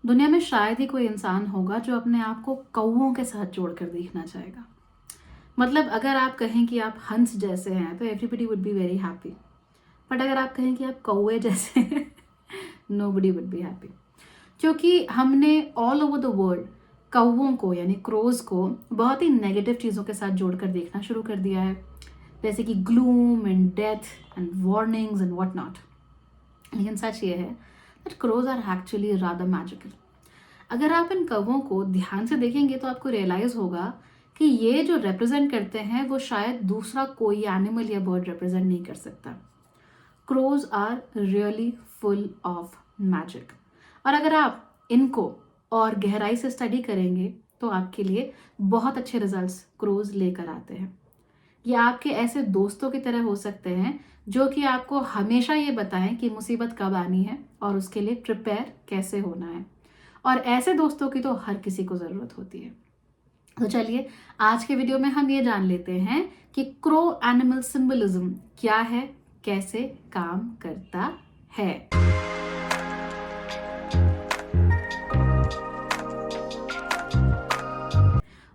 दुनिया में शायद ही कोई इंसान होगा जो अपने आप को कौवों के साथ जोड़कर देखना चाहेगा। मतलब अगर आप कहें कि आप हंस जैसे हैं तो everybody would be very happy, but अगर आप कहें कि आप कौवे जैसे हैं नोबडी वुड बी हैप्पी। क्योंकि हमने ऑल ओवर द वर्ल्ड कौवों को यानी क्रोज को बहुत ही नेगेटिव चीज़ों के साथ जोड़कर देखना शुरू कर दिया है, जैसे कि gloom and death and warnings and what not. लेकिन सच ये है that crows are actually rather magical. अगर आप इन कौवों को ध्यान से देखेंगे तो आपको रियलाइज होगा कि ये जो रिप्रेजेंट करते हैं वो शायद दूसरा कोई एनिमल या बर्ड रिप्रेजेंट नहीं कर सकता। Crows are really full of magic, और अगर आप इनको और गहराई से स्टडी करेंगे तो आपके लिए बहुत अच्छे रिजल्ट्स क्रोज लेकर आते हैं। ये आपके ऐसे दोस्तों की तरह हो सकते हैं जो कि आपको हमेशा ये बताएं कि मुसीबत कब आनी है और उसके लिए प्रिपेयर कैसे होना है, और ऐसे दोस्तों की तो हर किसी को ज़रूरत होती है। तो चलिए आज के वीडियो में हम ये जान लेते हैं कि क्रो एनिमल सिंबलिज्म क्या है, कैसे काम करता है।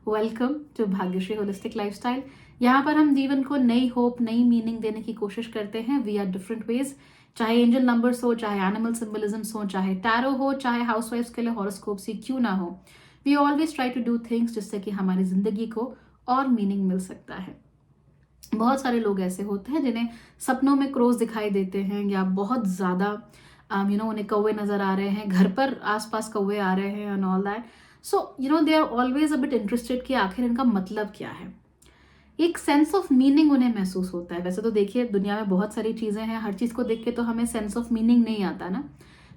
Welcome to Bhagyashree holistic lifestyle. यहाँ पर हम जीवन को नई होप, नई मीनिंग देने की कोशिश करते हैं वी आर डिफरेंट वेज। चाहे एंजल नंबर्स हो, चाहे एनिमल सिंबलिज्म्स हो, चाहे टैरो हो, चाहे हाउसवाइफ्स के लिए हॉरोस्कोप्स ही क्यों ना हो, we always try to do things जिससे कि हमारी जिंदगी को और मीनिंग मिल सकता है। बहुत सारे लोग ऐसे होते हैं जिन्हें सपनों में क्रोज दिखाई देते हैं या बहुत ज़्यादा उन्हें कौवे नज़र आ रहे हैं, घर पर आसपास कौवे आ रहे हैं and all that. So they are always a bit interested कि आखिर इनका मतलब क्या है। एक सेंस ऑफ मीनिंग उन्हें महसूस होता है। वैसे तो देखिए दुनिया में बहुत सारी चीज़ें हैं, हर चीज़ को देख के तो हमें सेंस ऑफ मीनिंग नहीं आता ना,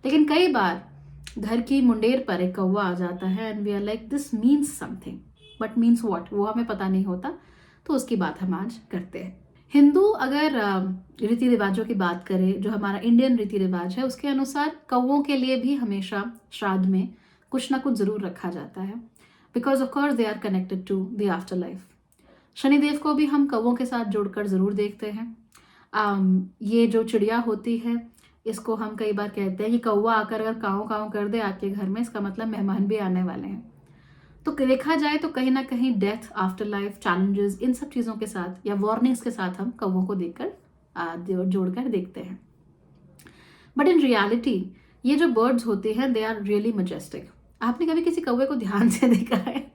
लेकिन कई बार घर की मुंडेर पर एक कौवा आ जाता है and we are like this means something, but means what वो हमें पता नहीं होता। तो उसकी बात हम आज करते हैं। हिंदू अगर रीति रिवाजों की बात करें, जो हमारा इंडियन रीति रिवाज है, उसके अनुसार कौवों के लिए भी हमेशा श्राद्ध में कुछ ना कुछ जरूर रखा जाता है, because of course they are connected to the afterlife. Shanidev को भी हम कौवों के साथ जोड़कर जरूर देखते हैं। ये जो चिड़िया होती है, इसको हम कई बार कहते हैं कि कौवा आकर अगर काँव काँव कर दे आपके घर में, इसका मतलब मेहमान भी आने वाले हैं। तो देखा जाए तो कहीं ना कहीं डेथ, आफ्टर लाइफ, चैलेंजेस, इन सब चीज़ों के साथ या वार्निंग्स के साथ हम कौवों को देखकर जोड़कर देखते हैं। बट इन रियलिटी ये जो बर्ड्स होती हैं दे आर रियली मजेस्टिक। आपने कभी किसी कौवे को ध्यान से देखा है?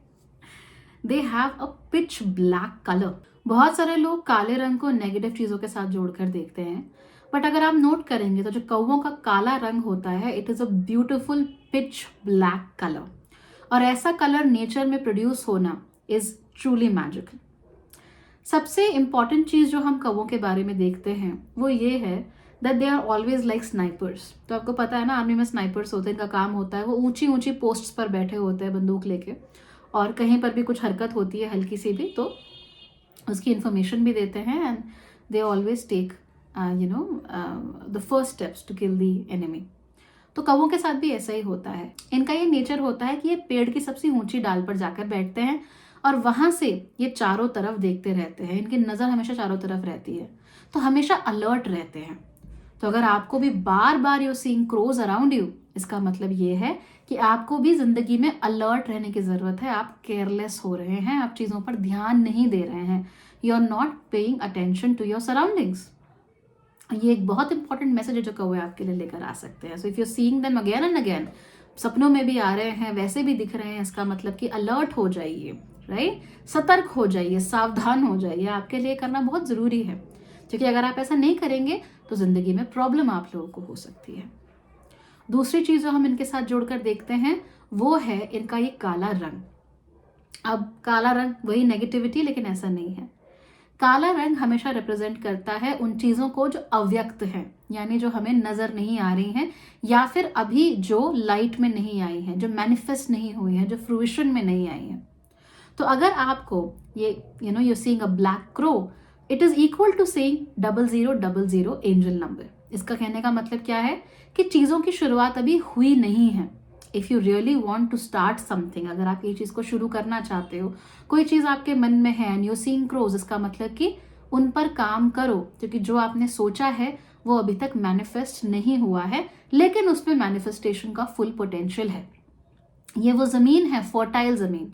They have a pitch black colour. बहुत सारे लोग काले रंग को नेगेटिव चीज़ों के साथ जोड़कर देखते हैं, बट अगर आप नोट करेंगे तो जो कौवों का काला रंग होता है it is a beautiful pitch black colour, और ऐसा कलर नेचर में प्रोड्यूस होना इज ट्रूली मैजिकल। सबसे इंपॉर्टेंट चीज़ जो हम कौवों के बारे में देखते हैं वो ये है that they are always like snipers. तो आपको पता है ना, आर्मी में स्नाइपर्स होते हैं, इनका काम होता है वो ऊंची ऊंची पोस्ट्स पर बैठे होते हैं बंदूक लेके, और कहीं पर भी कुछ हरकत होती है हल्की सी भी तो उसकी इंफॉर्मेशन भी देते हैं, and they always take the first steps to kill the enemy. तो कौवों के साथ भी ऐसा ही होता है। इनका ये नेचर होता है कि ये पेड़ की सबसे ऊंची डाल पर जाकर बैठते हैं और वहां से ये चारों तरफ देखते रहते हैं। इनकी नज़र हमेशा चारों तरफ रहती है, तो हमेशा अलर्ट रहते हैं। तो अगर आपको भी बार बार you seeing crows around you, इसका मतलब ये है कि आपको भी जिंदगी में अलर्ट रहने की जरूरत है। आप केयरलेस हो रहे हैं, आप चीज़ों पर ध्यान नहीं दे रहे हैं, you are not paying attention to your surroundings. ये एक बहुत इंपॉर्टेंट मैसेज है जो कौवे आपके लिए लेकर आ सकते हैं। So if you seeing them again and again, सपनों में भी आ रहे हैं, वैसे भी दिख रहे हैं, इसका मतलब कि अलर्ट हो जाइए, राइट? सतर्क हो जाइए, सावधान हो जाइए। आपके लिए करना बहुत ज़रूरी है, क्योंकि अगर आप ऐसा नहीं करेंगे तो ज़िंदगी में प्रॉब्लम आप लोगों को हो सकती है। दूसरी चीज़ जो हम इनके साथ जोड़कर देखते हैं वो है इनका ये काला रंग। अब काला रंग वही नेगेटिविटी, लेकिन ऐसा नहीं है। काला रंग हमेशा रिप्रेजेंट करता है उन चीज़ों को जो अव्यक्त हैं, यानी जो हमें नज़र नहीं आ रही हैं, या फिर अभी जो लाइट में नहीं आई हैं, जो मैनिफेस्ट नहीं हुई हैं, जो फ्रूइशन में नहीं आई हैं। तो अगर आपको ये you seeing a black crow, it is equal to saying 0000 angel number. इसका कहने का मतलब क्या है कि चीज़ों की शुरुआत अभी हुई नहीं है। If you really want to start something, अगर आप ये चीज़ को शुरू करना चाहते हो, कोई चीज़ आपके मन में है एंड यू सीइंग क्रोज, इसका मतलब कि उन पर काम करो, क्योंकि जो आपने सोचा है वो अभी तक मैनिफेस्ट नहीं हुआ है, लेकिन उसमें मैनिफेस्टेशन का फुल पोटेंशियल है। ये वो ज़मीन है, फर्टाइल ज़मीन,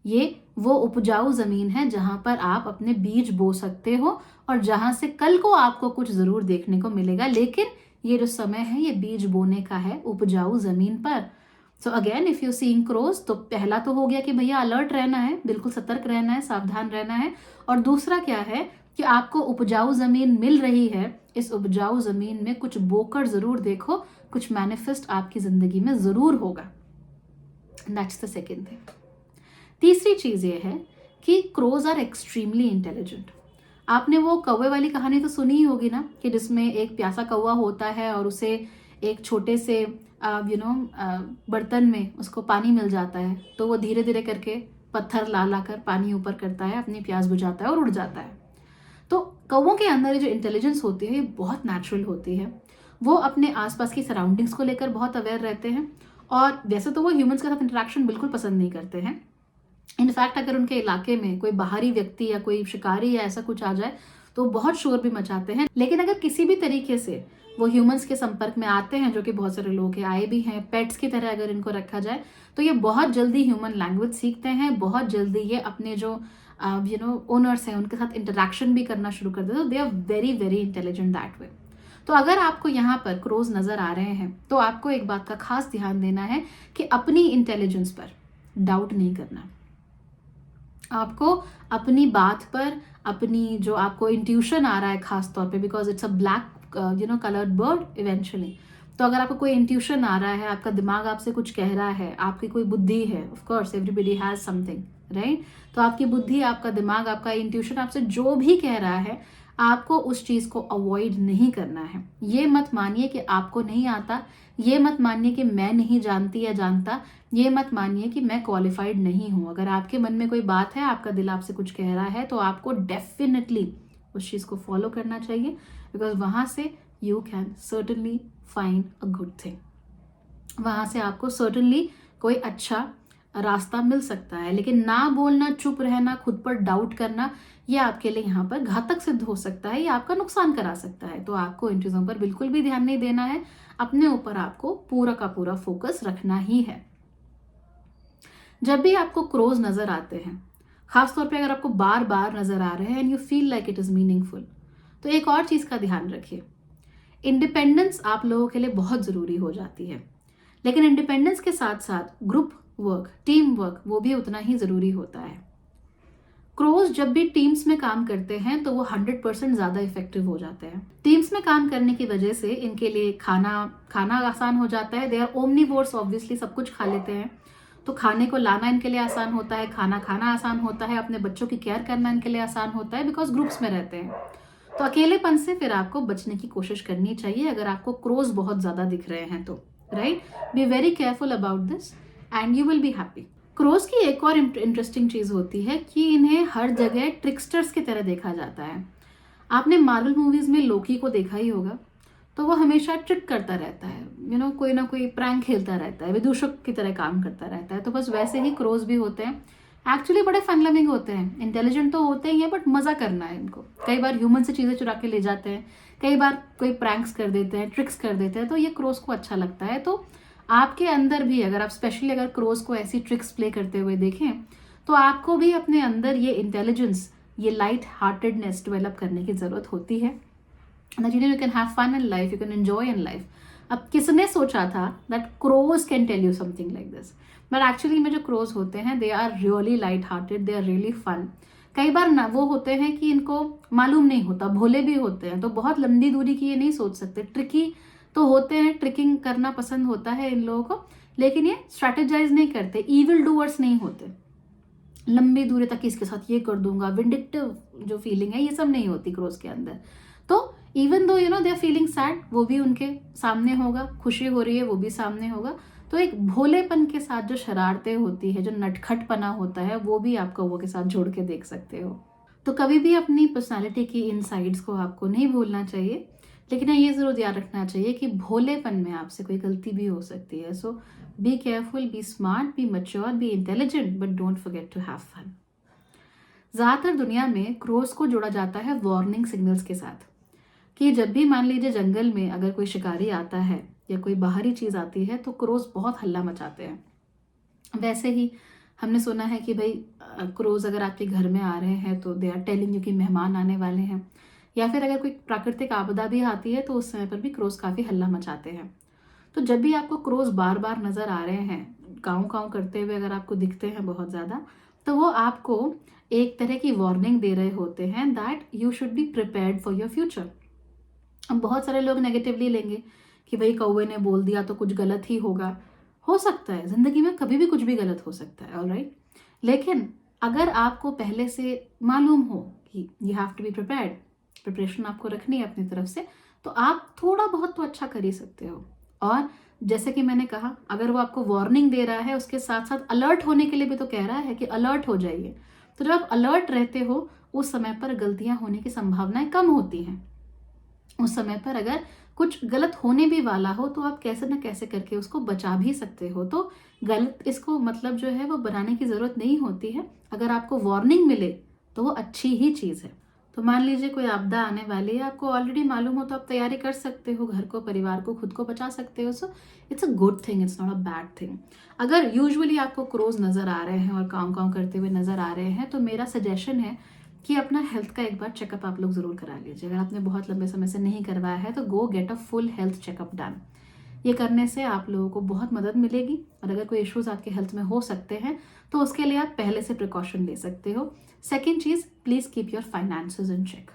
ये वो उपजाऊ ज़मीन है जहां पर आप अपने बीज बो सकते हो और जहां से कल को आपको कुछ ज़रूर देखने को मिलेगा। लेकिन ये जो समय है ये बीज बोने का है उपजाऊ ज़मीन पर। So again if you seeing crows, तो पहला तो हो गया कि भैया अलर्ट रहना है, बिल्कुल सतर्क रहना है, सावधान रहना है। और दूसरा क्या है कि आपको उपजाऊ ज़मीन मिल रही है, इस उपजाऊ ज़मीन में कुछ बोकर ज़रूर देखो, कुछ मैनिफेस्ट आपकी ज़िंदगी में ज़रूर होगा। That's the second thing. तीसरी चीज ये है कि क्रोज आर एक्सट्रीमली इंटेलिजेंट। आपने वो कौवे वाली कहानी तो सुनी ही होगी ना, कि जिसमें एक प्यासा कौवा होता है और उसे एक छोटे से बर्तन में उसको पानी मिल जाता है, तो वो धीरे धीरे करके पत्थर ला ला कर पानी ऊपर करता है, अपनी प्यास बुझाता है और उड़ जाता है। तो कौवों के अंदर जो इंटेलिजेंस होती है ये बहुत नेचुरल होती है। वो अपने आसपास की सराउंडिंग्स को लेकर बहुत अवेयर रहते हैं, और वैसे तो वो ह्यूमंस के साथ इंटरेक्शन बिल्कुल पसंद नहीं करते हैं। इनफैक्ट अगर उनके इलाके में कोई बाहरी व्यक्ति या कोई शिकारी या ऐसा कुछ आ जाए तो बहुत शोर भी मचाते हैं। लेकिन अगर किसी भी तरीके से वो ह्यूमंस के संपर्क में आते हैं, जो कि बहुत सारे लोग हैं, आए भी हैं, पेट्स की तरह अगर इनको रखा जाए, तो ये बहुत जल्दी ह्यूमन लैंग्वेज सीखते हैं, बहुत जल्दी ये अपने जो ओनर्स हैं उनके साथ इंटरेक्शन भी करना शुरू कर देते हैं। They are very very intelligent that way. तो अगर आपको यहाँ पर क्रोज नजर आ रहे हैं तो आपको एक बात का खास ध्यान देना है कि अपनी इंटेलिजेंस पर डाउट नहीं करना। आपको अपनी बात पर, अपनी जो आपको इंट्यूशन आ रहा है खास तौर पे, because it's a black coloured bird eventually, तो अगर आपको कोई इंट्यूशन आ रहा है, आपका दिमाग आपसे कुछ कह रहा है, आपकी कोई बुद्धि है, of course everybody has something right, तो आपकी बुद्धि, आपका दिमाग, आपका इंट्यूशन आपसे जो भी कह रहा है, आपको उस चीज को अवॉइड नहीं करना है। ये मत मानिए कि आपको नहीं आता, ये मत मानिए कि मैं नहीं जानती या जानता, ये मत मानिए कि मैं क्वालिफाइड नहीं हूं। अगर आपके मन में कोई बात है, आपका दिल आपसे कुछ कह रहा है, तो आपको डेफिनेटली उस चीज को फॉलो करना चाहिए, बिकॉज वहां से you can certainly find a good thing. वहां से आपको सर्टनली कोई अच्छा रास्ता मिल सकता है। लेकिन ना बोलना, चुप रहना, खुद पर डाउट करना, ये आपके लिए यहाँ पर घातक सिद्ध हो सकता है, ये आपका नुकसान करा सकता है। तो आपको इन चीजों पर बिल्कुल भी ध्यान नहीं देना है, अपने ऊपर आपको पूरा का पूरा फोकस रखना ही है। जब भी आपको क्रोज नजर आते हैं, खासतौर पे अगर आपको बार बार नजर आ रहे हैं and you feel like it is meaningful, तो एक और चीज का ध्यान रखिए। इंडिपेंडेंस आप लोगों के लिए बहुत जरूरी हो जाती है, लेकिन इंडिपेंडेंस के साथ साथ ग्रुप वर्क, टीम वर्क, वो भी उतना ही जरूरी होता है। क्रोज जब भी टीम्स में काम करते हैं तो वो 100% ज्यादा इफेक्टिव हो जाते हैं। टीम्स में काम करने की वजह से इनके लिए खाना आसान हो जाता है। दे आर ओमनीवोर्स, ऑब्वियसली सब कुछ खा लेते हैं, तो खाने को लाना इनके लिए आसान होता है, खाना खाना आसान होता है, अपने बच्चों की केयर करना इनके लिए आसान होता है, बिकॉज ग्रुप्स में रहते हैं। तो अकेलेपन से फिर आपको बचने की कोशिश करनी चाहिए अगर आपको क्रोज बहुत ज्यादा दिख रहे हैं तो, right. Be very careful about this and you will be happy. Crows की एक और इंटरेस्टिंग चीज होती है कि इन्हें हर जगह ट्रिक्स्टर्स की तरह देखा जाता है। आपने मार्वल मूवीज में लोकी को देखा ही होगा, तो वो हमेशा ट्रिक करता रहता है, कोई ना कोई प्रैंक खेलता रहता है, विदूषक की तरह काम करता रहता है। तो बस वैसे ही क्रोज भी होते हैं। एक्चुअली बड़े फन लविंग होते हैं, इंटेलिजेंट तो होते ही हैं, बट मजा करना है इनको। कई बार ह्यूमन से चीजें चुरा के ले जाते हैं, कई बार कोई प्रैंक्स कर देते हैं, ट्रिक्स कर देते हैं, तो ये क्रोज को अच्छा लगता है। तो आपके अंदर भी अगर आप स्पेशली अगर क्रोज को ऐसी ट्रिक्स प्ले करते हुए देखें, तो आपको भी अपने अंदर ये इंटेलिजेंस, ये लाइट हार्टेडनेस डेवलप करने की जरूरत होती है। that you can have fun in life, you can enjoy in life. अब किसने सोचा था that crows can tell you something like this, but actually में जो crows होते हैं they are really light hearted, they are really fun. कई बार ना वो होते हैं कि इनको मालूम नहीं होता, भोले भी होते हैं, तो बहुत लंबी दूरी की ये नहीं सोच सकते, ट्रिकी तो होते हैं, ट्रिकिंग करना पसंद होता है इन लोगों को, लेकिन ये स्ट्रैटेजाइज नहीं करते, इविल डूअर्स नहीं होते। लंबी दूरी तक इसके साथ ये कर दूंगा, विंडिक्टिव जो फीलिंग है ये सब नहीं होती क्रोज के अंदर। तो even though they are feeling sad, वो भी उनके सामने होगा, खुशी हो रही है वो भी सामने होगा। तो एक भोलेपन के साथ जो शरारतें होती है, जो नटखटपना होता है, वो भी आप कौवों के साथ जोड़ के देख सकते हो। तो कभी भी अपनी पर्सनालिटी की इन साइड्स को आपको नहीं भूलना चाहिए, लेकिन ये जरूर ध्यान रखना चाहिए कि भोलेपन में आपसे कोई गलती भी हो सकती है। So be careful, be smart, be mature, be intelligent, but don't forget to have fun. ज्यादातर दुनिया में क्रोज को जोड़ा जाता है वार्निंग सिग्नल्स के साथ, कि जब भी मान लीजिए जंगल में अगर कोई शिकारी आता है या कोई बाहरी चीज आती है, तो क्रोज बहुत हल्ला मचाते हैं। वैसे ही हमने सुना है कि भाई क्रोज अगर आपके घर में आ रहे हैं तो दे आर टेलिंग यू कि मेहमान आने वाले हैं, या फिर अगर कोई प्राकृतिक आपदा भी आती है तो उस समय पर भी क्रोज काफ़ी हल्ला मचाते हैं। तो जब भी आपको क्रोज बार बार नज़र आ रहे हैं, काँव काँव करते हुए अगर आपको दिखते हैं बहुत ज़्यादा, तो वो आपको एक तरह की वार्निंग दे रहे होते हैं that you should be prepared for your future. अब बहुत सारे लोग नेगेटिवली लेंगे कि भाई कौवे ने बोल दिया तो कुछ गलत ही होगा। हो सकता है, जिंदगी में कभी भी कुछ भी गलत हो सकता है, ऑलराइट। लेकिन अगर आपको पहले से मालूम हो कि you have to be prepared, preparation आपको रखनी है अपनी तरफ से, तो आप थोड़ा बहुत तो अच्छा कर ही सकते हो। और जैसे कि मैंने कहा, अगर वो आपको वार्निंग दे रहा है, उसके साथ साथ अलर्ट होने के लिए भी तो कह रहा है कि अलर्ट हो जाइए। तो जब आप अलर्ट रहते हो, उस समय पर गलतियां होने की संभावनाएं कम होती हैं। उस समय पर अगर कुछ गलत होने भी वाला हो तो आप कैसे ना कैसे करके उसको बचा भी सकते हो। तो गलत इसको मतलब जो है वो बनाने की ज़रूरत नहीं होती है। अगर आपको वार्निंग मिले तो वो अच्छी ही चीज़ है। तो मान लीजिए कोई आपदा आने वाली है, आपको ऑलरेडी मालूम हो तो आप तैयारी कर सकते हो, घर को, परिवार को, खुद को बचा सकते हो। So it's a good thing, it's not a bad thing. अगर यूजुअली आपको क्रोज नज़र आ रहे हैं और काँव काँव करते हुए नज़र आ रहे हैं, तो मेरा सजेशन है कि अपना हेल्थ का एक बार चेकअप आप लोग ज़रूर करा लीजिए। अगर आपने बहुत लंबे समय से नहीं करवाया है तो गो get a full health checkup done. ये करने से आप लोगों को बहुत मदद मिलेगी, और अगर कोई इश्यूज आपके हेल्थ में हो सकते हैं तो उसके लिए आप पहले से प्रिकॉशन ले सकते हो। सेकेंड चीज़, please keep your finances in check,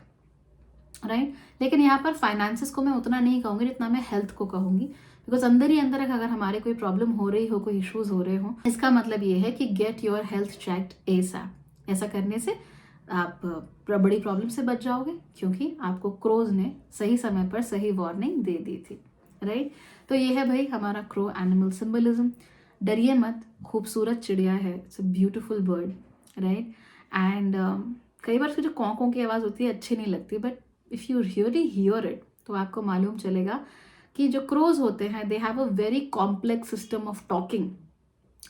right. लेकिन यहाँ पर फाइनेंसेस को मैं उतना नहीं कहूँगी जितना मैं हेल्थ को कहूँगी, बिकॉज अंदर ही अंदर अगर हमारे कोई प्रॉब्लम हो रही हो, कोई इश्यूज हो रहे हो, इसका मतलब ये है कि get your health checked SAP. ऐसा करने से आप बड़ी प्रॉब्लम से बच जाओगे, क्योंकि आपको क्रोज ने सही समय पर सही वार्निंग दे दी थी, राइट। तो ये है भाई हमारा क्रो एनिमल सिंबलिज्म। डरिए मत, खूबसूरत चिड़िया है, it's a beautiful bird, right. And कई बार उसकी जो कौं कौं की आवाज़ होती है अच्छी नहीं लगती, but if you really here it तो आपको मालूम चलेगा कि जो क्रोज होते हैं they have a very complex system of talking.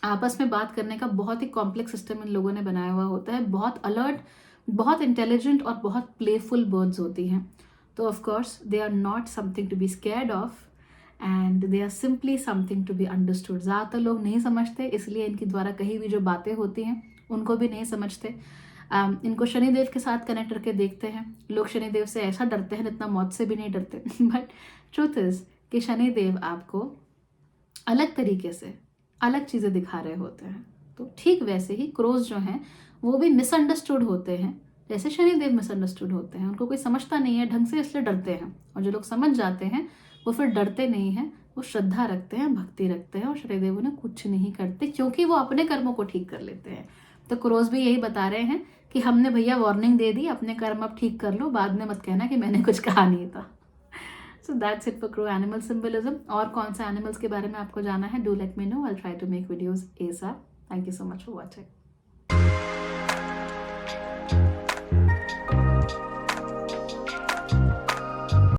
आपस में बात करने का बहुत ही कॉम्प्लेक्स सिस्टम इन लोगों ने बनाया हुआ होता है। बहुत अलर्ट, बहुत इंटेलिजेंट और बहुत प्लेफुल बर्ड्स होती हैं। तो of course they are not something to be scared of, and they are simply something to be understood. ज़्यादातर लोग नहीं समझते, इसलिए इनकी द्वारा कही हुई जो बातें होती हैं उनको भी नहीं समझते। इनको शनिदेव के साथ कनेक्ट करके देखते हैं। लोग शनिदेव से ऐसा डरते हैं जितना मौत से भी नहीं डरते बट ट्रूथ इज कि शनिदेव आपको अलग तरीके से अलग चीज़ें दिखा रहे होते हैं। तो ठीक वैसे ही क्रोज जो हैं वो भी मिसअंडरस्टूड होते हैं, जैसे शनिदेव मिसअंडरस्टूड होते हैं। उनको कोई समझता नहीं है ढंग से, इसलिए डरते हैं। और जो लोग समझ जाते हैं वो फिर डरते नहीं हैं, वो श्रद्धा रखते हैं, भक्ति रखते हैं, और शनिदेव उन्हें कुछ नहीं करते, क्योंकि वो अपने कर्मों को ठीक कर लेते हैं। तो क्रोज भी यही बता रहे हैं कि हमने भैया वार्निंग दे दी, अपने कर्म अब ठीक कर लो, बाद में मत कहना कि मैंने कुछ कहा नहीं था। So that's it for crow animal symbolism. और कौन सा एनिमल्स के बारे में आपको जाना है, do let me know, I try to make videos ASAP. Thank you so much for watching.